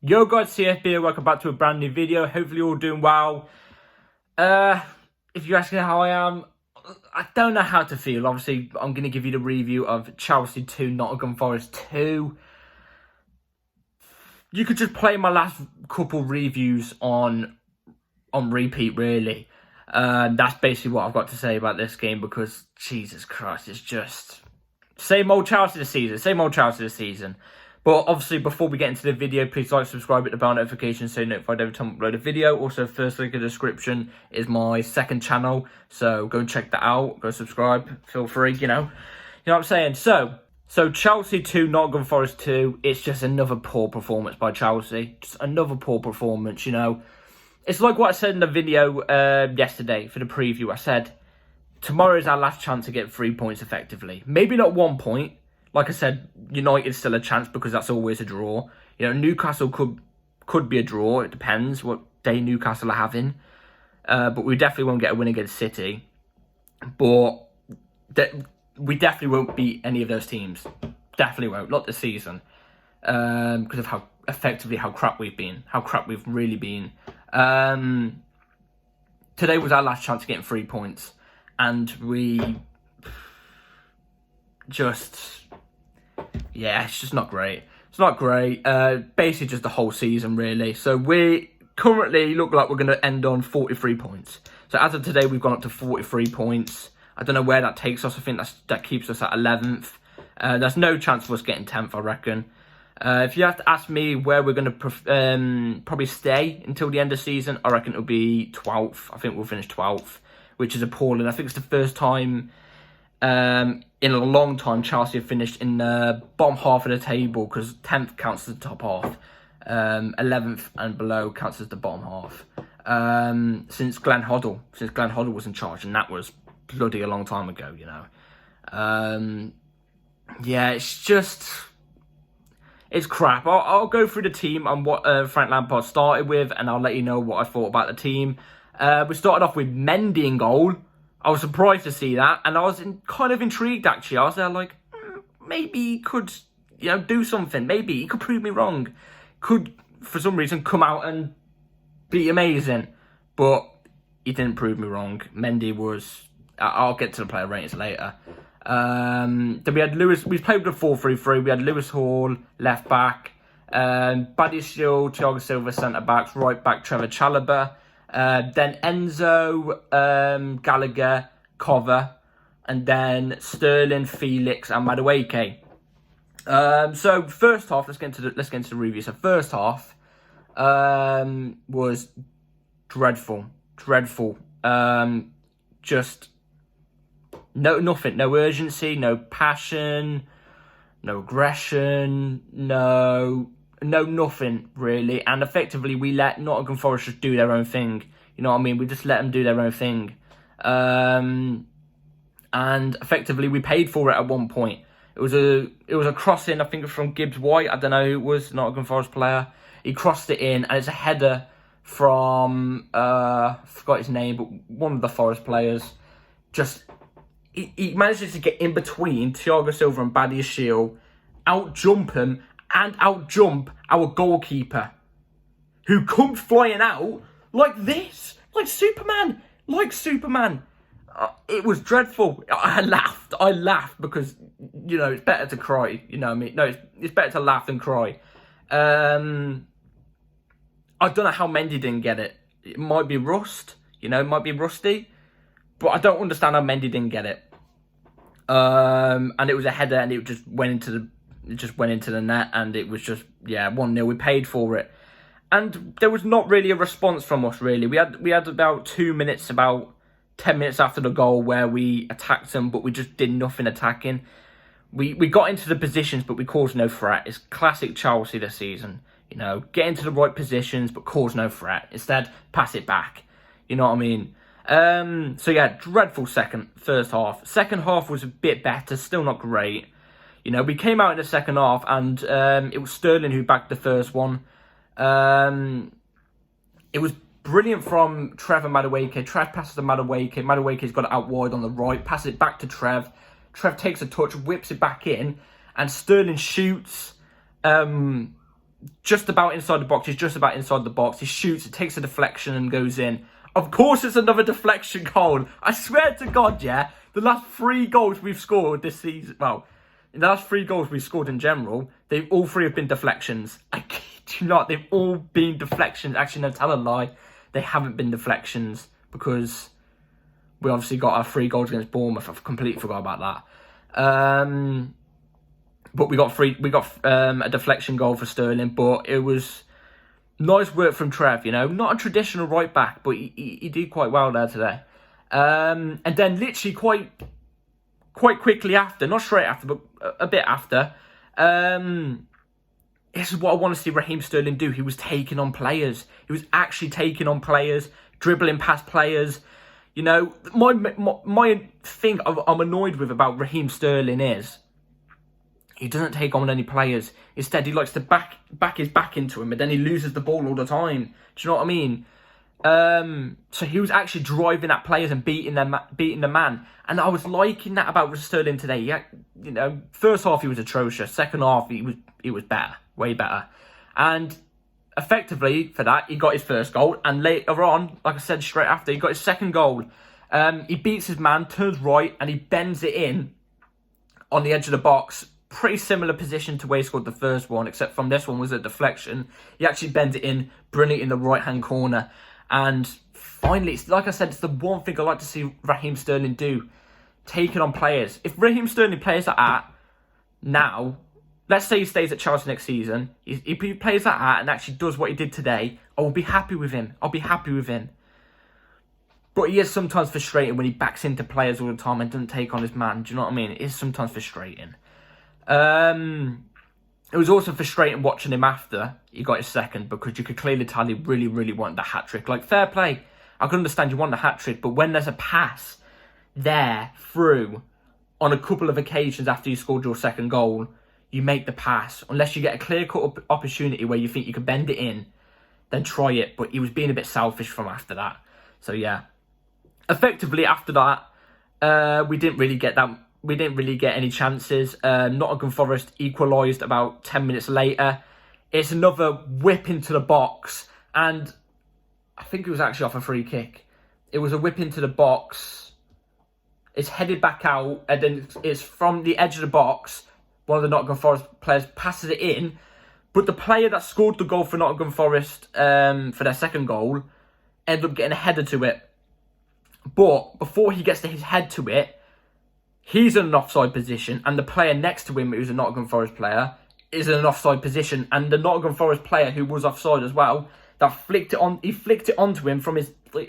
Yo guys, CFB, welcome back to a brand new video. Hopefully you're all doing well. If you're asking how I am, I don't know how to feel. Obviously, I'm going to give you the review of Chelsea 2, Nottingham Forest 2. You could just play my last couple reviews on repeat, really. That's basically what I've got to say about this game because, Jesus Christ, it's just same old Chelsea this season. But obviously, before we get into the video, please like, subscribe, hit the bell notification so you're notified every time I upload a video. Also, first link in the description is my second channel, so go and check that out. Go subscribe, feel free, you know what I'm saying. So Chelsea 2, Nottingham Forest 2. It's just another poor performance by Chelsea. Just another poor performance, you know. It's like what I said in the video yesterday for the preview. I said, tomorrow is our last chance to get 3 points effectively. Maybe not 1 point. Like I said, United's still a chance because that's always a draw. You know, Newcastle could be a draw. It depends what day Newcastle are having. But we definitely won't get a win against City. But we definitely won't beat any of those teams. Definitely won't. Not this season. Because of how crap we've been. How crap we've really been. Today was our last chance of getting 3 points. And we just... yeah, it's just not great. It's not great. Basically just the whole season, really. So we currently look like we're going to end on 43 points. So as of today, we've gone up to 43 points. I don't know where that takes us. I think that keeps us at 11th. There's no chance of us getting 10th, I reckon. If you have to ask me where we're going to probably stay until the end of the season, I reckon it'll be 12th. I think we'll finish 12th, which is appalling. I think it's the first time in a long time Chelsea have finished in the bottom half of the table, because 10th counts as the top half, 11th and below counts as the bottom half, since Glenn Hoddle was in charge, and that was bloody a long time ago, you know. Yeah, it's crap. I'll go through the team and what Frank Lampard started with, and I'll let you know what I thought about the team. We started off with Mendy in goal. I was surprised to see that, and I was kind of intrigued, actually. I was there like, maybe he could, do something. Maybe he could prove me wrong. Could, for some reason, come out and be amazing. But he didn't prove me wrong. Mendy was... I'll get to the player ratings later. Then we had Lewis... We played with a 4-3-3. We had Lewis Hall, left back. Badiashile, Thiago Silva, centre-backs. Right back, Trevor Chalobah. Then Enzo, Gallagher, Cover, and then Sterling, Felix, and Madueke. So first half, let's get into the review. So first half was dreadful. Just nothing, no urgency, no passion, no aggression, no nothing, really. And effectively, we let Nottingham Forest just do their own thing. You know what I mean? We just let them do their own thing. And effectively, we paid for it at 1 point. It was a crossing, I think, from Gibbs White. I don't know who it was, Nottingham Forest player. He crossed it in, and it's a header from, I forgot his name, but one of the Forest players. Just, he manages to get in between Thiago Silva and Badiashile, out-jump him, and out-jump our goalkeeper, who comes flying out like this, like Superman. It was dreadful. I laughed because, it's better to cry, you know what I mean? No, it's better to laugh than cry. I don't know how Mendy didn't get it. It might be rust, it might be rusty, but I don't understand how Mendy didn't get it. And it was a header, and it just went into the net, and it was just 1-0. We paid for it, and there was not really a response from us. Really, we had about 2 minutes, about 10 minutes after the goal, where we attacked them, but we just did nothing attacking. We got into the positions, but we caused no threat. It's classic Chelsea this season. Get into the right positions, but cause no threat. Instead, pass it back. You know what I mean? So yeah, dreadful first half. Second half was a bit better, still not great. We came out in the second half, and it was Sterling who backed the first one. It was brilliant from Trevor Madueke. Trev passes to Madueke. Madueke's got it out wide on the right, passes it back to Trev. Trev takes a touch, whips it back in, and Sterling shoots. just about inside the box. He's just about inside the box. He shoots, it takes a deflection and goes in. Of course, it's another deflection goal. I swear to God, yeah, the last 3 goals we've scored this season, well, the last 3 goals we've scored in general, all 3 have been deflections. I kid you not, they've all been deflections. Actually, no, tell a lie. They haven't been deflections because we obviously got our 3 goals against Bournemouth. I completely forgot about that. But we got a deflection goal for Sterling, but it was nice work from Trev, you know. Not a traditional right back, but he did quite well there today. And then literally quite quickly after, not straight after, but a bit after, this is what I want to see Raheem Sterling do. He was taking on players. He was actually taking on players, dribbling past players. You know, my thing I'm annoyed with about Raheem Sterling is he doesn't take on any players. Instead, he likes to back his back into him, and then he loses the ball all the time. Do you know what I mean? So he was actually driving at players and beating the man. And I was liking that about Sterling today. Yeah, you know, first half he was atrocious. Second half he was better, way better. And effectively for that he got his first goal. And later on, like I said, straight after he got his second goal. He beats his man, turns right, and he bends it in on the edge of the box. Pretty similar position to where he scored the first one, except from this one was a deflection. He actually bends it in, brilliant in the right-hand corner. And finally, like I said, it's the one thing I like to see Raheem Sterling do. Taking on players. If Raheem Sterling plays like that now, let's say he stays at Chelsea next season, if he plays like that and actually does what he did today, I will be happy with him. I'll be happy with him. But he is sometimes frustrating when he backs into players all the time and doesn't take on his man. Do you know what I mean? It is sometimes frustrating. It was also frustrating watching him after he got his second, because you could clearly tell he really, really wanted the hat-trick. Like, fair play. I can understand you want the hat-trick, but when there's a pass there through on a couple of occasions after you scored your second goal, you make the pass. Unless you get a clear-cut opportunity where you think you can bend it in, then try it. But he was being a bit selfish from after that. So, yeah. Effectively, after that, we didn't really get any chances. Nottingham Forest equalised about 10 minutes later. It's another whip into the box, and I think it was actually off a free kick. It was a whip into the box. It's headed back out, and then it's from the edge of the box. One of the Nottingham Forest players passes it in, but the player that scored the goal for Nottingham Forest for their second goal ended up getting a header to it. But before he gets to his head to it, he's in an offside position, and the player next to him, who's a Nottingham Forest player, is in an offside position. And the Nottingham Forest player, who was offside as well, he flicked it onto him from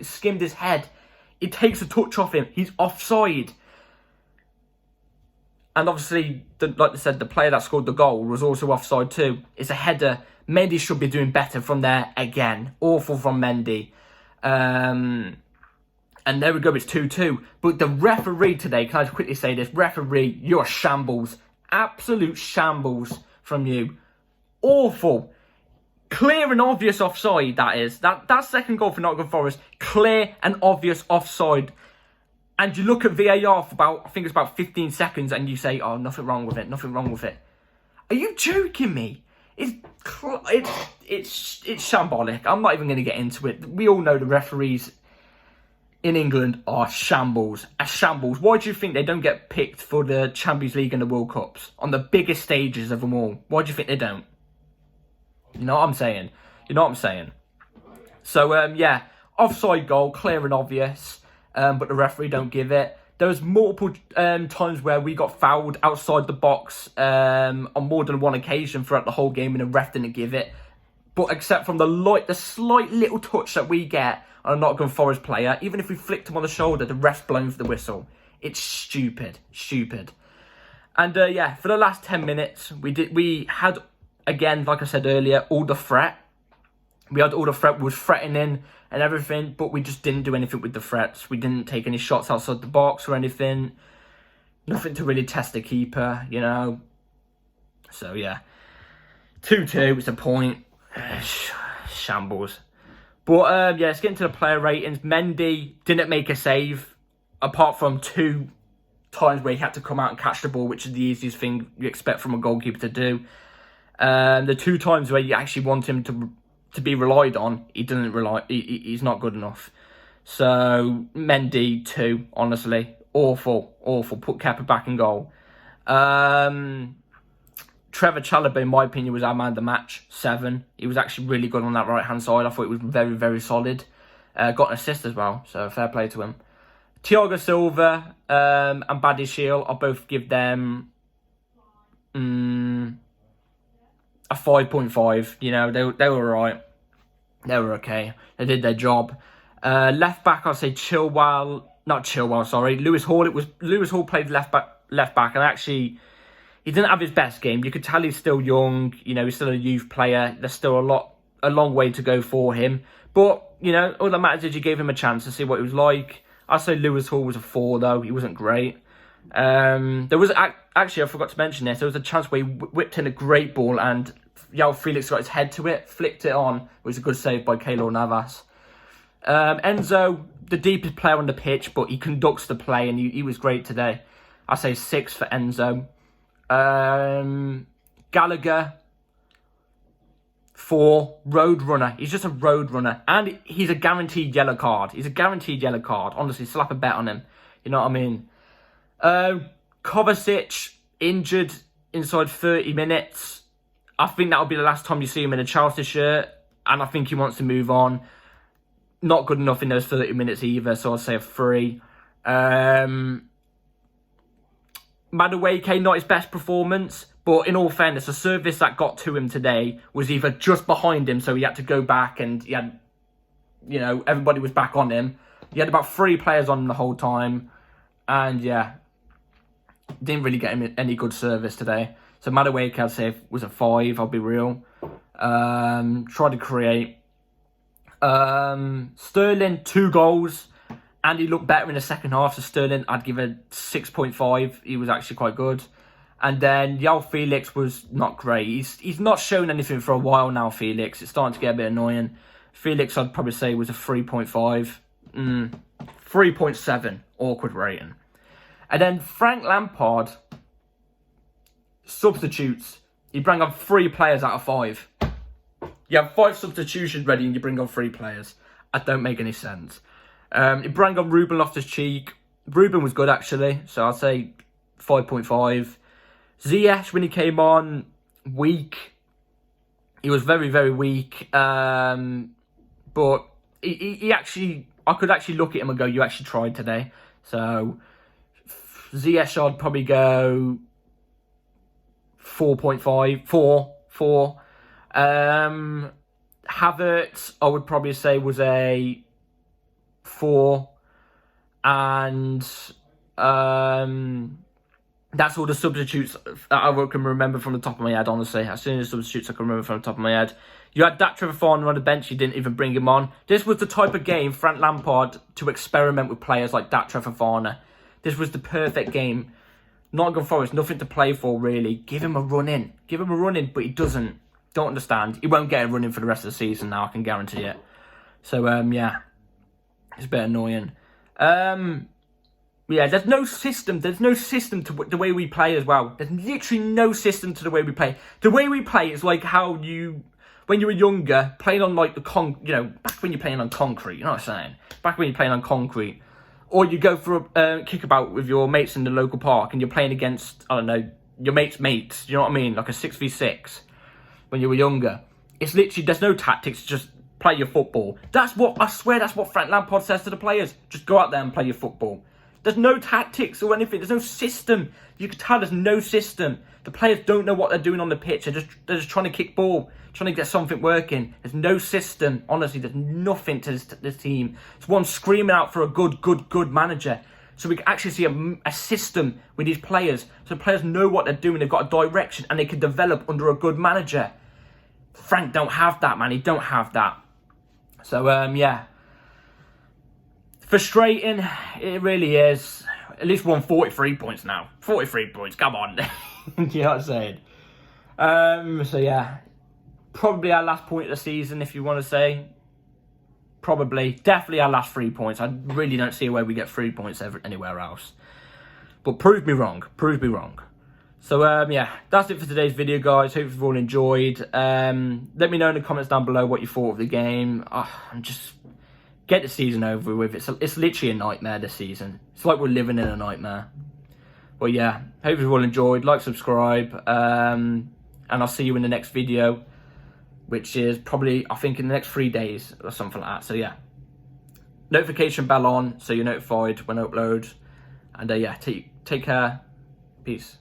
skimmed his head. It takes a touch off him. He's offside. And obviously, like I said, the player that scored the goal was also offside too. It's a header. Mendy should be doing better from there again. Awful from Mendy. And there we go, it's 2-2. But the referee today, can I just quickly say this? Referee, you're a shambles. Absolute shambles from you. Awful. Clear and obvious offside, that is. That second goal for Nottingham Forest, clear and obvious offside. And you look at VAR for I think it's about 15 seconds, and you say, oh, nothing wrong with it, nothing wrong with it. Are you joking me? It's shambolic. I'm not even going to get into it. We all know the referees in England are shambles. A shambles. Why do you think they don't get picked for the Champions League and the World Cups on the biggest stages of them all? Why do you think they don't? You know what I'm saying? So, yeah, offside goal, clear and obvious, but the referee don't give it. There was multiple times where we got fouled outside the box on more than one occasion throughout the whole game, and the ref didn't give it. But except from the slight little touch that we get on a Nottingham Forest player, even if we flicked him on the shoulder, the ref's blown for the whistle. It's stupid. And yeah, for the last 10 minutes, we had, again, like I said earlier, all the threat. We had all the threat, we was threatening and everything, but we just didn't do anything with the threats. We didn't take any shots outside the box or anything. Nothing to really test the keeper, you know. So, yeah. 2-2, it's a point. Shambles. But, yeah, let's get into the player ratings. Mendy didn't make a save, apart from 2 times where he had to come out and catch the ball, which is the easiest thing you expect from a goalkeeper to do. The 2 times where you actually want him to be relied on, he doesn't he's not good enough. So Mendy 2, honestly, awful. Put Kepa back in goal. Trevor Chalobah, in my opinion, was our man of the match, 7. He was actually really good on that right-hand side. I thought it was very, very solid. Got an assist as well, so fair play to him. Thiago Silva and Buddy Shield, I'll both give them a 5.5. You know, they were alright. They were okay. They did their job. Left back, I'll say Lewis Hall. Lewis Hall played left back, and actually, he didn't have his best game. You could tell he's still young. You know, he's still a youth player. There's still a long way to go for him. But, you know, all that matters is you gave him a chance to see what he was like. I'd say Lewis Hall was a 4, though. He wasn't great. There was, actually, I forgot to mention this. There was a chance where he whipped in a great ball and João Felix got his head to it, flicked it on. It was a good save by Keylor Navas. Enzo, the deepest player on the pitch, but he conducts the play and he was great today. I'd say 6 for Enzo. Gallagher, 4, road runner. He's just a road runner. And he's a guaranteed yellow card. Honestly, slap a bet on him. You know what I mean? Kovacic, injured inside 30 minutes. I think that'll be the last time you see him in a Chelsea shirt. And I think he wants to move on. Not good enough in those 30 minutes either, so I'll say a 3. Madueke, not his best performance, but in all fairness, the service that got to him today was either just behind him, so he had to go back and he had, you know, everybody was back on him. He had about 3 players on him the whole time, and yeah, didn't really get him any good service today. So Madueke, I'd say, was a 5, I'll be real. Tried to create. Sterling, 2 goals. And he looked better in the second half. So Sterling, I'd give a 6.5. He was actually quite good. And then João Felix was not great. He's not shown anything for a while now, Felix. It's starting to get a bit annoying. Felix, I'd probably say, was a 3.5. 3.7. Awkward rating. And then Frank Lampard, substitutes. He bring on 3 players out of 5. You have 5 substitutions ready and you bring on 3 players. That don't make any sense. He brought on Ruben Loftus-Cheek. Ruben was good, actually. So I'd say 5.5. Ziyech, when he came on, weak. He was very, very weak. But he actually, I could actually look at him and go, you actually tried today. So Ziyech, I'd probably go 4.5. 4. Havertz, I would probably say, was a 4, and that's all the substitutes that I can remember from the top of my head, honestly. As soon as substitutes I can remember from the top of my head. You had that Trevor Farner on the bench, you didn't even bring him on. This was the type of game Frank Lampard to experiment with players like that Trevor Farner. This was the perfect game. Nottingham Forest, nothing to play for, really. Give him a run in, but he doesn't. Don't understand. He won't get a run in for the rest of the season now, I can guarantee it. So, yeah. It's a bit annoying. Yeah, there's no system. There's no system to the way we play as well. There's literally no system to the way we play. The way we play is like how you, when you were younger, playing on like back when you're playing on concrete, you know what I'm saying? Back when you're playing on concrete. Or you go for a kickabout with your mates in the local park and you're playing against, I don't know, your mates' mates. You know what I mean? Like a 6v6 when you were younger. It's literally, there's no tactics, just play your football. I swear that's what Frank Lampard says to the players. Just go out there and play your football. There's no tactics or anything. There's no system. You can tell there's no system. The players don't know what they're doing on the pitch. They're just trying to kick ball, trying to get something working. There's no system. Honestly, there's nothing to this team. It's one screaming out for a good manager. So we can actually see a system with these players. So players know what they're doing. They've got a direction and they can develop under a good manager. Frank don't have that, man. He don't have that. So, yeah. Frustrating. It really is. At least won 43 points now. 43 points. Come on. You know what I'm saying? So, yeah. Probably our last point of the season, if you want to say. Probably. Definitely our last 3 points. I really don't see a way we get 3 points anywhere else. But prove me wrong. Prove me wrong. So yeah, that's it for today's video, guys. Hope you've all enjoyed. Let me know in the comments down below what you thought of the game. I'm just get the season over with. It's literally a nightmare this season. It's like we're living in a nightmare. But yeah, hope you've all enjoyed. Like, subscribe, and I'll see you in the next video, which is probably, I think, in the next 3 days or something like that. So yeah, notification bell on so you're notified when I upload. And yeah, take care. Peace.